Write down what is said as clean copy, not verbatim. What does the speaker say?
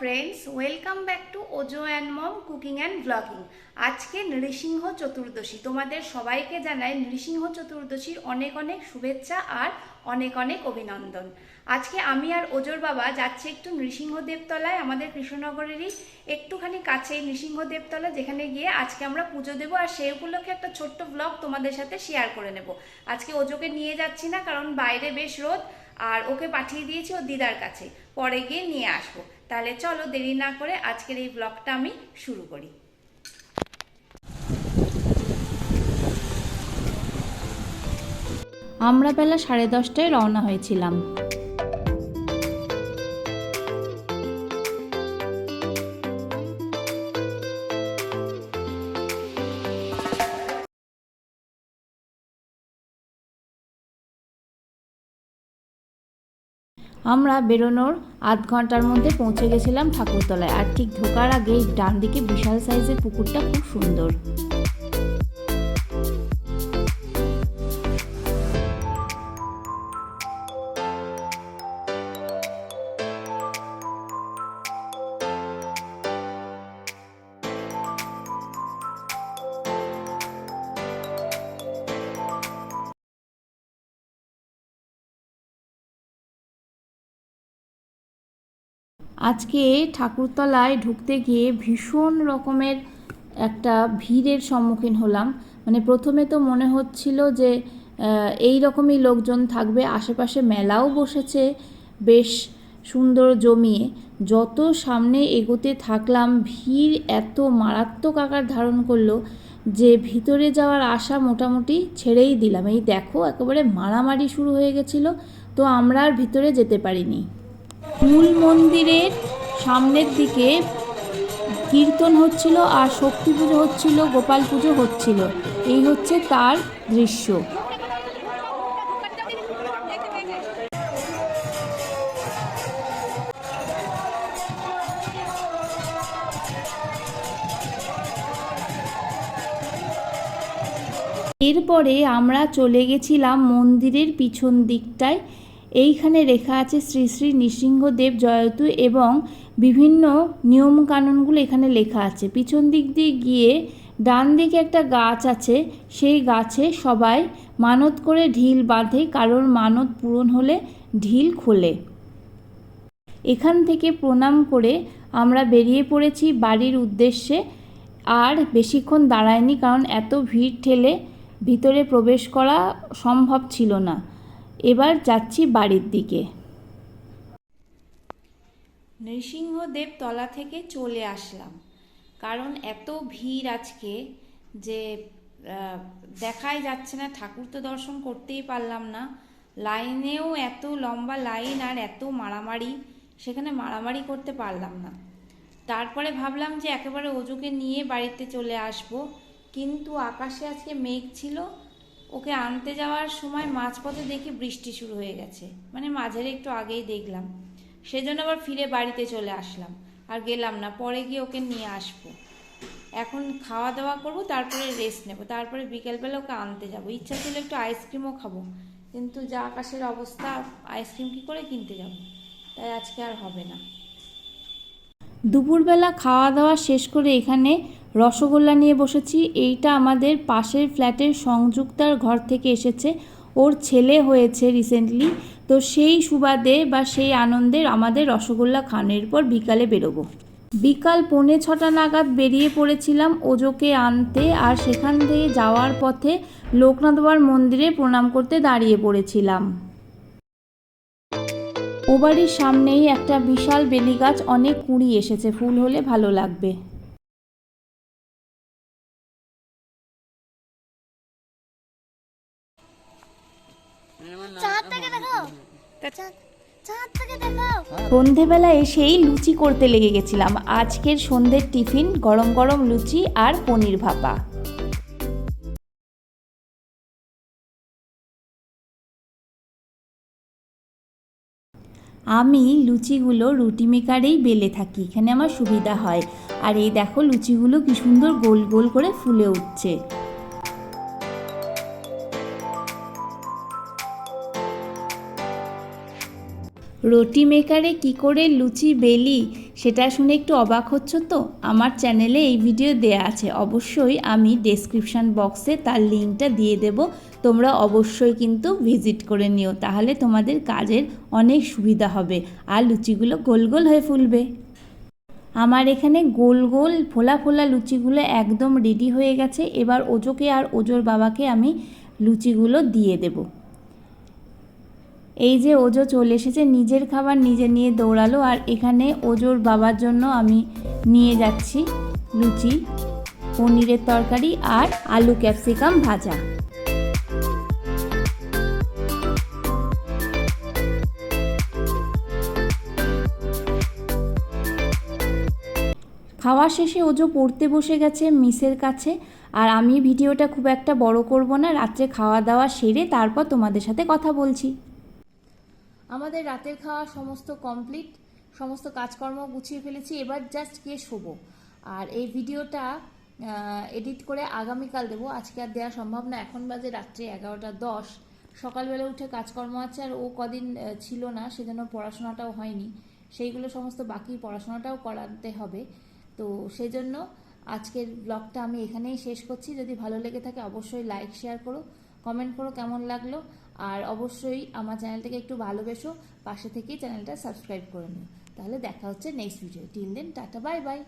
Friends, welcome back to ওজো and mom cooking and blogging. আজকে নৃসিংহ চতুর্দশী। তোমাদের সবাইকে জানাই নৃসিংহ চতুর্দশীর অনেক অনেক শুভেচ্ছা আর অনেক অনেক অভিনন্দন। আজকে আমি আর ওজোর বাবা যাচ্ছি একটু নৃসিংহদেবতলায়, আমাদের কৃষ্ণনগরেরই একটুখানি কাছেই নৃসিংহদেবতলা, যেখানে গিয়ে আজকে আমরা পুজো দেবো। আর সেই উপলক্ষে একটা ছোট্ট ব্লগ তোমাদের সাথে শেয়ার করে নেব। আজকে ওজোকে নিয়ে যাচ্ছি না, কারণ বাইরে বেশ রোদ, আর ওকে পাঠিয়ে দিয়েছি ওর দিদার কাছে, পরে গিয়ে নিয়ে আসবো। তাহলে চলো দেরি না করে আজকের এই ব্লগটা আমি শুরু করি। আমরা বেলা 10:30টায় রওনা হয়েছিলাম। আমরা বেরোনোর আধ ঘন্টার মধ্যে পৌঁছে গেছিলাম ঠাকুরতলায়। আর ঠিক ঢোকার আগে ডান দিকে বিশাল সাইজের পুকুরটা খুব সুন্দর। আজকে ঠাকুরতলায় ঢুকতে গিয়ে ভীষণ রকমের একটা ভিড়ের সম্মুখীন হলাম। মানে প্রথমে তো মনে হচ্ছিল যে এই রকমই লোকজন থাকবে, আশেপাশে মেলাও বসেছে বেশ সুন্দর জমিয়ে। যত সামনে এগোতে থাকলাম ভিড় এত মারাত্মক আকার ধারণ করলো যে ভিতরে যাওয়ার আশা মোটামুটি ছেড়েই দিলাম। এই দেখো একেবারে মারামারি শুরু হয়ে গেছিলো, তো আমরা আর ভিতরে যেতে পারিনি। মূল মন্দিরের সামনের দিকে কীর্তন হচ্ছিল আর শক্তি পুজো হচ্ছিল, গোপাল পুজো হচ্ছিল। এই হচ্ছে তার দৃশ্য। এরপরে আমরা চলে গেছিলাম মন্দিরের পিছন দিকটায়। এইখানে লেখা আছে শ্রী শ্রী নৃসিংহদেব জয়তু এবং বিভিন্ন নিয়মকানুনগুলো এখানে লেখা আছে। পিছন দিক দিয়ে গিয়ে ডান দিকে একটা গাছ আছে, সেই গাছে সবাই মানত করে ঢিল বাঁধে, কারোর মানত পূরণ হলে ঢিল খোলে। এখান থেকে প্রণাম করে আমরা বেরিয়ে পড়েছি বাড়ির উদ্দেশ্যে। আর বেশিক্ষণ দাঁড়ায়নি, কারণ এত ভিড় ঠেলে ভিতরে প্রবেশ করা সম্ভব ছিল না। এবার যাচ্ছি বাড়ির দিকে। নৃসিংহদেব তলা থেকে চলে আসলাম, কারণ এত ভিড় আজকে যে দেখাই যাচ্ছে না, ঠাকুর তো দর্শন করতেই পারলাম না। লাইনেও এত লম্বা লাইন আর এত মারামারি, সেখানে মারামারি করতে পারলাম না। তারপরে ভাবলাম যে একেবারে ওজোকে নিয়ে বাড়িতে চলে আসব, কিন্তু আকাশে আজকে মেঘ ছিল। ওকে আনতে যাওয়ার সময় মাঝপথে দেখি বৃষ্টি শুরু হয়ে গেছে, মানে মাঝের একটু আগেই দেখলাম। সেজন্য আবার ফিরে বাড়িতে চলে আসলাম, আর গেলাম না। পরে গিয়ে ওকে নিয়ে আসবো। এখন খাওয়া দাওয়া করবো, তারপরে রেস্ট নেব, তারপরে বিকেলবেলা ওকে আনতে যাব। ইচ্ছা ছিল একটু আইসক্রিমও খাবো, কিন্তু যা আকাশের অবস্থা, আইসক্রিম কী করে কিনতে যাব, তাই আজকে আর হবে না। দুপুরবেলা খাওয়া দাওয়া শেষ করে এখানে রসগোল্লা নিয়ে বসেছি। এইটা আমাদের পাশের ফ্ল্যাটের সংযুক্তার ঘর থেকে এসেছে, ওর ছেলে হয়েছে রিসেন্টলি, তো সেই সুবাদে বা সেই আনন্দে আমাদের রসগোল্লা খাওয়ানোর পর বিকালে বেরোবো। বিকাল 5:45 নাগাদ বেরিয়ে পড়েছিলাম ওজোকে আনতে, আর সেখান থেকে যাওয়ার পথে লোকনাথ বাবার মন্দিরে প্রণাম করতে দাঁড়িয়ে পড়েছিলাম। ও বাড়ির সামনেই একটা বিশাল বেলি গাছ, অনেক কুঁড়ি এসেছে, ফুল হলে ভালো লাগবে। সন্ধেবেলা এসেই লুচি করতে লেগে গেছিলাম। আজকের সন্ধ্যের টিফিন গরম গরম লুচি আর পনির ভাপা। আমি লুচিগুলো রুটি মেকারেই বেলে থাকি, এখানে আমার সুবিধা হয়। আর এই দেখো লুচিগুলো কি সুন্দর গোল গোল করে ফুলে উঠছে। রুটি মেকারে কি করে লুচি বেলি সেটা শুনে একটু অবাক হচ্ছ তো? আমার চ্যানেলে এই ভিডিও দেয়া আছে, অবশ্যই আমি ডেসক্রিপশান বক্সে তার লিঙ্কটা দিয়ে দেব। তোমরা অবশ্যই কিন্তু ভিজিট করে নিও, তাহলে তোমাদের কাজের অনেক সুবিধা হবে আর লুচিগুলো গোল গোল হয়ে ফুলবে। আমার এখানে গোল গোল ফোলা ফোলা লুচিগুলো একদম রেডি হয়ে গেছে। এবার ওজোকে আর ওজোর বাবাকে আমি লুচিগুলো দিয়ে দেব। এই যে ওজো চলে এসেছে, নিজের খাবার নিজে নিয়ে দৌড়ালো। আর এখানে ওজোর বাবার জন্য আমি নিয়ে যাচ্ছি লুচি, পনিরের তরকারি আর আলু ক্যাপসিকাম ভাজা। খাওয়া শেষে ওজো পড়তে বসে গেছে মিসের কাছে। আর আমি ভিডিওটা খুব একটা বড় করব না, রাত্রে খাওয়া দাওয়া সেরে তারপর তোমাদের সাথে কথা বলছি। আমাদের রাতের খাওয়া সমস্ত কমপ্লিট, সমস্ত কাজকর্ম গুছিয়ে ফেলেছি, এবার জাস্ট গিয়ে শোবো। আর এই ভিডিওটা এডিট করে আগামীকাল দেবো, আজকে আর দেওয়া সম্ভব না। এখন বাজে রাত্রে 11:10। সকালবেলা উঠে কাজকর্ম আছে, আর ও কদিন ছিল না, সেজন্য পড়াশোনাটাও হয়নি। সেইগুলো সমস্ত বাকি পড়াশোনাটাও করাতে হবে। তো সেই জন্য আজকের ব্লগটা আমি এখানেই শেষ করছি। যদি ভালো লেগে থাকে অবশ্যই লাইক শেয়ার করো, কমেন্ট করো কেমন লাগলো। আর অবশ্যই আমার চ্যানেলটাকে একটু ভালোবেসো, পাশে থেকেই চ্যানেলটা সাবস্ক্রাইব করে নিও। তাহলে দেখা হচ্ছে next video. Till then, tata, bye by.